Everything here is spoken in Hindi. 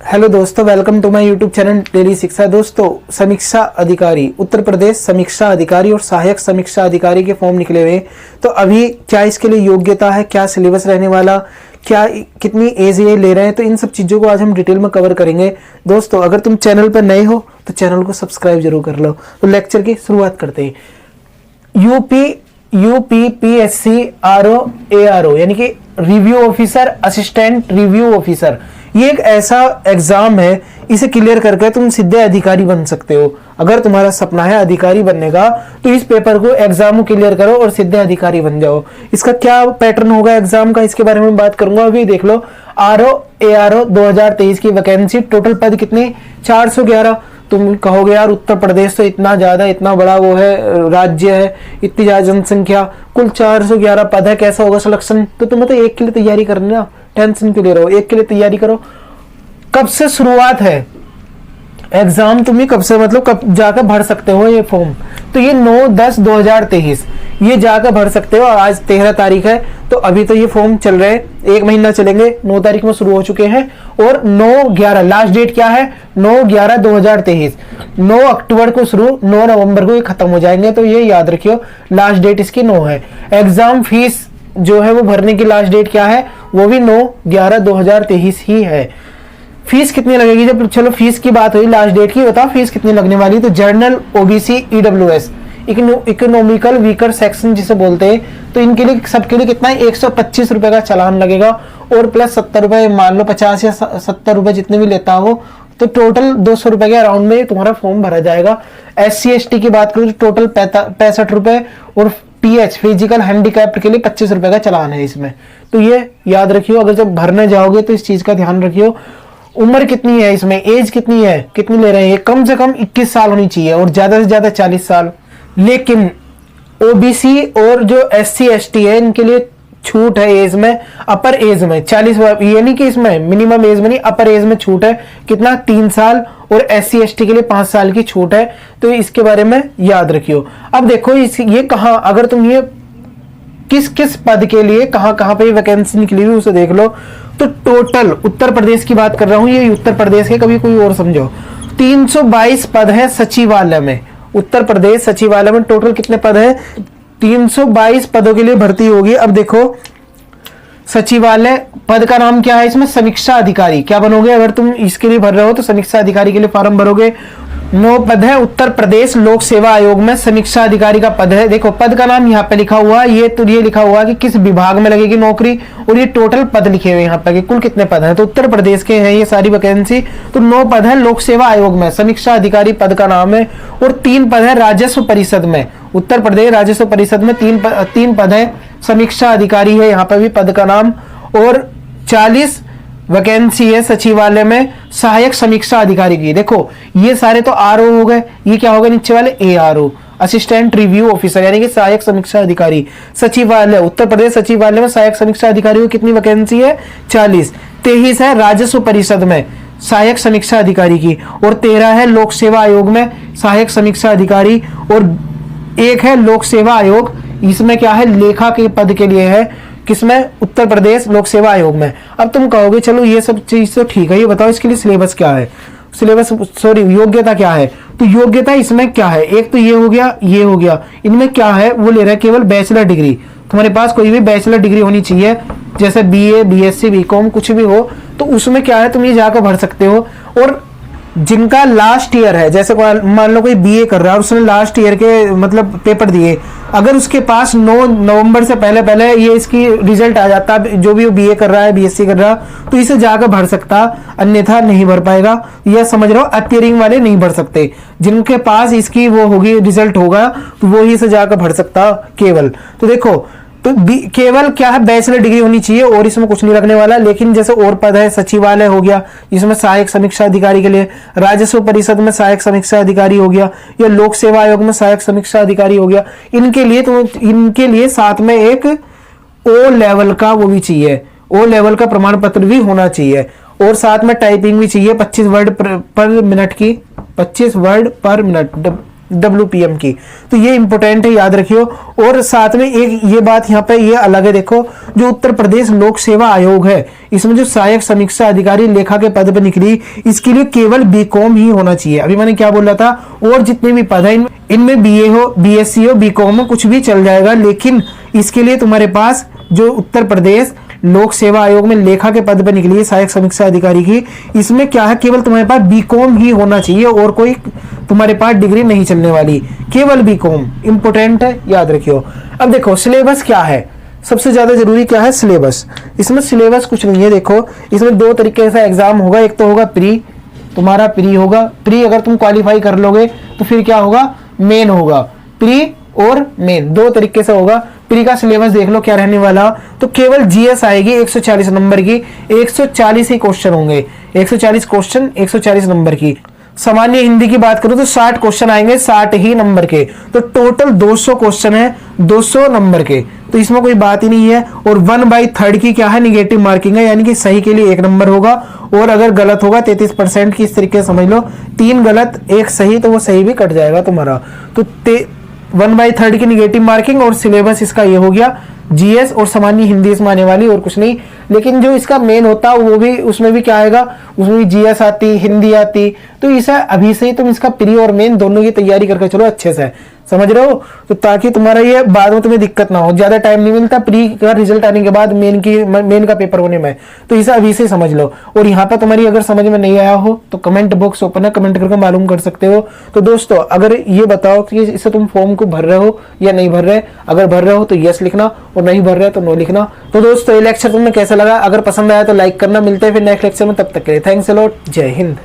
हेलो दोस्तों, welcome to my YouTube channel daily Shiksha. दोस्तों, समीक्षा अधिकारी उत्तर प्रदेश समीक्षा अधिकारी और सहायक समीक्षा अधिकारी के फॉर्म निकले हुए हैं। तो अभी क्या इसके लिए योग्यता है, क्या सिलेबस रहने वाला, क्या कितनी एज ये ले रहे हैं, तो इन सब चीज़ों को आज हम डिटेल में कवर करेंगे। दोस्तों, अगर तुम चैनल पर नए हो तो चैनल को सब्सक्राइब जरूर कर लो। तो लेक्चर की शुरुआत करते हैं। यूपीपीएससी ARO यानी कि review officer, assistant review officer, ये एक ऐसा एग्जाम है, इसे क्लियर करके तुम सीधे अधिकारी बन सकते हो। अगर तुम्हारा सपना है अधिकारी बनने का तो इस पेपर को एग्जाम को क्लियर करो और सीधे अधिकारी बन जाओ। इसका क्या पैटर्न होगा एग्जाम का, इसके बारे में बात करूंगा। अभी देख लो, ARO 2023 की वैकेंसी, टोटल पद कितने, 411। तुम कहोगे यार उत्तर प्रदेश तो इतना ज्यादा, इतना बड़ा वो है, राज्य है, इतनी ज्यादा जनसंख्या, कुल 411 पद है, कैसा होगा सिलेक्शन। तो तुम्हें तो एक के लिए तैयारी करनी ना, टेंशन क्यों ले रहे हो, एक के लिए तैयारी करो। कब से शुरुआत है एग्जाम, तुम्हें कब से मतलब कब जाकर भर सकते हो ये फॉर्म, तो ये 9/10/2023 ये जाकर भर सकते हो। आज 13 तारीख है, तो अभी तो ये फॉर्म चल रहे हैं, एक महीना चलेंगे। 9 तारीख में शुरू हो चुके हैं और 9/11 लास्ट डेट क्या है, 9/11/2023। 9 अक्टूबर को शुरू, 9 नवंबर को ये खत्म हो जाएंगे, तो ये याद रखियो लास्ट डेट इसकी 9 है। एग्जाम फीस जो है वो भरने की लास्ट डेट क्या है, वो भी 9/11/2023 ही है। फीस कितनी लगेगी, जब चलो फीस की बात हुई लास्ट डेट की, बताओ फीस कितनी लगने वाली। तो journal, OBC, EWS, economical weaker section जिसे बोलते हैं, तो इनके लिए सबके लिए कितना है, 125 रुपए का चालान लगेगा और प्लस 70 रुपए, मान लो 50 या 70 रुपए जितने भी लेता हो, तो टोटल 200 रुपए के अराउंड में तुम्हारा फॉर्म भरा जाएगा। SC/ST की बात करूँ तो टोटल 65 रुपए और PH फिजिकल हैंडीकैप्ड के लिए 25 रुपए का चालान है इसमें। तो ये याद रखियो, अगर जब भरने जाओगे तो इस चीज का ध्यान रखियो। उम्र कितनी है इसमें, एज कितनी है, कितनी ले रहे हैं, कम से कम 21 साल होनी चाहिए और ज्यादा से ज्यादा 40 साल। लेकिन ओबीसी और जो SC/ST है इनके लिए छूट है एज में, अपर एज में 40, ये नहीं कि इसमें मिनिमम एज में नहीं, अपर एज में छूट है कितना, 3 साल, और SC/ST के लिए 5 साल की छूट है। तो इसके बारे में याद रखियो। अब देखो ये कहां, अगर तुम ये किस किस पद के लिए कहां कहां पे वैकेंसी निकली हुई उसे देख लो। तो टोटल उत्तर प्रदेश की बात कर रहा हूं, ये उत्तर प्रदेश के, कभी कोई और समझो। 322 पद है सचिवालय में, उत्तर प्रदेश सचिवालय में टोटल कितने पद है, 322 पदों के लिए भर्ती होगी। अब देखो सचिवालय, पद का नाम क्या है इसमें, समीक्षा अधिकारी। क्या बनोगे अगर तुम इसके लिए भर रहे हो, तो समीक्षा अधिकारी के लिए फॉर्म भरोगे। 9 पद है उत्तर प्रदेश लोक सेवा आयोग में, समीक्षा अधिकारी का पद है। देखो पद का नाम यहाँ पे लिखा हुआ, ये लिखा हुआ कि किस विभाग में लगेगी नौकरी, और ये टोटल पद लिखे हुए यहाँ पे कि कुल कितने पद हैं। तो उत्तर प्रदेश के हैं ये सारी वैकेंसी। तो 9 पद है लोक सेवा आयोग में, समीक्षा अधिकारी पद का नाम है, और 3 पद है राजस्व परिषद में। उत्तर प्रदेश राजस्व परिषद में 3 पद है, समीक्षा अधिकारी है यहाँ पे भी पद का नाम, और 40 वैकेंसी है सचिवालय में सहायक समीक्षा अधिकारी की। देखो ये सारे तो ARO हो गए, ये क्या होगा नीचे वाले, ARO असिस्टेंट रिव्यू ऑफिसर यानी कि सहायक समीक्षा अधिकारी। सचिवालय, उत्तर प्रदेश सचिवालय में सहायक समीक्षा अधिकारी को कितनी वैकेंसी है, 40। 23 है राजस्व परिषद में सहायक समीक्षा अधिकारी की, और 13 है लोक सेवा आयोग में सहायक समीक्षा अधिकारी, और 1 है लोक सेवा आयोग, इसमें क्या है, लेखा के पद के लिए है, किसमें, उत्तर प्रदेश लोक सेवा आयोग में। अब तुम कहोगे चलो ये सब चीज तो ठीक है, ये बताओ इसके लिए सिलेबस क्या है, योग्यता क्या है। तो योग्यता इसमें क्या है, एक तो ये हो गया, इनमें क्या है, वो ले रहा है केवल बैचलर डिग्री। तुम्हारे पास कोई भी बैचलर डिग्री होनी चाहिए, जैसे BA, BSc, BCom कुछ भी हो, तो उसमें क्या है, तुम ये जाकर भर सकते हो। और जिनका लास्ट ईयर है, जैसे मान लो कोई BA कर रहा है, उसने लास्ट ईयर के मतलब पेपर दिए, अगर उसके पास 9 नवंबर से पहले ये इसकी रिजल्ट आ जाता, जो भी वो BA कर रहा है, BSc कर रहा, तो इसे जाकर भर सकता, अन्यथा नहीं भर पाएगा। यह समझ रहा हो, अपियरिंग वाले नहीं भर सकते, जिनके पास इसकी वो होगी रिजल्ट होगा, तो वो ही इसे जाकर भर सकता केवल। तो देखो, तो केवल क्या है, बैचलर डिग्री होनी चाहिए और इसमें कुछ नहीं रखने वाला। लेकिन जैसे और पद है, सचिवालय हो गया, इसमें सहायक समीक्षा अधिकारी के लिए, राजस्व परिषद में सहायक समीक्षा अधिकारी हो गया, या लोक सेवा आयोग में सहायक समीक्षा अधिकारी हो गया, इनके लिए साथ में एक O लेवल का वो भी चाहिए, O लेवल का प्रमाण पत्र भी होना चाहिए, और साथ में टाइपिंग भी चाहिए 25 वर्ड पर मिनट की, 25 वर्ड पर मिनट WPM की। तो ये इंपॉर्टेंट है, याद रखियो। और साथ में एक ये बात यहाँ पे ये अलग है, देखो जो उत्तर प्रदेश लोक सेवा आयोग है, इसमें जो सहायक समीक्षा अधिकारी लेखा के पद पर निकली, इसके लिए केवल बीकॉम ही होना चाहिए। अभी मैंने क्या बोला था, और जितने भी पद है इनमें BA हो, BSc हो, BCom हो, कुछ भी चल जाएगा, लेकिन इसके लिए तुम्हारे पास जो उत्तर प्रदेश लोक सेवा आयोग में लेखा के पद पर निकली है सहायक समीक्षा अधिकारी की, इसमें क्या है, केवल तुम्हारे पास बीकॉम ही होना चाहिए और कोई तुम्हारे पास डिग्री नहीं चलने वाली, केवल बीकॉम। इंपॉर्टेंट है, याद रखियो। अब देखो सिलेबस क्या है, सबसे ज्यादा जरूरी क्या है, सिलेबस। इसमें सिलेबस कुछ नहीं है, देखो इसमें दो तरीके से एग्जाम होगा, एक तो होगा प्री, तुम्हारा प्री होगा, प्री अगर तुम क्वालिफाई कर लोगे तो फिर क्या होगा, मेन होगा। प्री और मेन दो तरीके से होगा। प्री का सिलेबस देख लो क्या रहने वाला, तो केवल जीएस आएगी 140 नंबर की, 140 ही क्वेश्चन होंगे, 140 क्वेश्चन 140 नंबर की। सामान्य हिंदी की बात करूं तो 60 क्वेश्चन आएंगे 60 ही नंबर के, तो टोटल 200 क्वेश्चन है 200 नंबर के, तो इसमें कोई बात ही नहीं है। और 1/3 की क्या है, निगेटिव मार्किंग है, यानी कि सही के लिए 1 नंबर होगा, और अगर गलत होगा 33% की, इस तरीके से समझ लो, 3 गलत 1 सही, तो वो सही भी कट जाएगा तुम्हारा। तो 1/3 की निगेटिव मार्किंग, और सिलेबस इसका ये हो गया जीएस और सामान्य हिंदी इसमें आने वाली, और कुछ नहीं। लेकिन जो इसका मेन होता वो भी, उसमें भी क्या आएगा, उसमें भी जीएस आती, हिंदी आती, तो इसे अभी से ही तुम इसका प्री और मेन दोनों की तैयारी करके चलो अच्छे से, समझ रहे हो, तो ताकि तुम्हारा ये बाद में तुम्हें दिक्कत ना हो, ज्यादा टाइम नहीं मिलता प्री का रिजल्ट आने के बाद मेन का पेपर होने में, तो इसे अभी से समझ लो। और यहाँ पर तुम्हारी अगर समझ में नहीं आया हो तो कमेंट बॉक्स ओपन है, कमेंट करके मालूम कर सकते हो। तो दोस्तों अगर ये बताओ कि इसे तुम फॉर्म को भर रहे हो या नहीं भर रहे, अगर भर रहे हो तो यस लिखना, और नहीं भर रहे तो नो लिखना। तो दोस्तों ये लेक्चर तुम्हें कैसा लगा, अगर पसंद आया तो लाइक करना। मिलते हैं फिर नेक्स्ट लेक्चर में, तब तक के लिए थैंक्स अ लॉट, जय हिंद।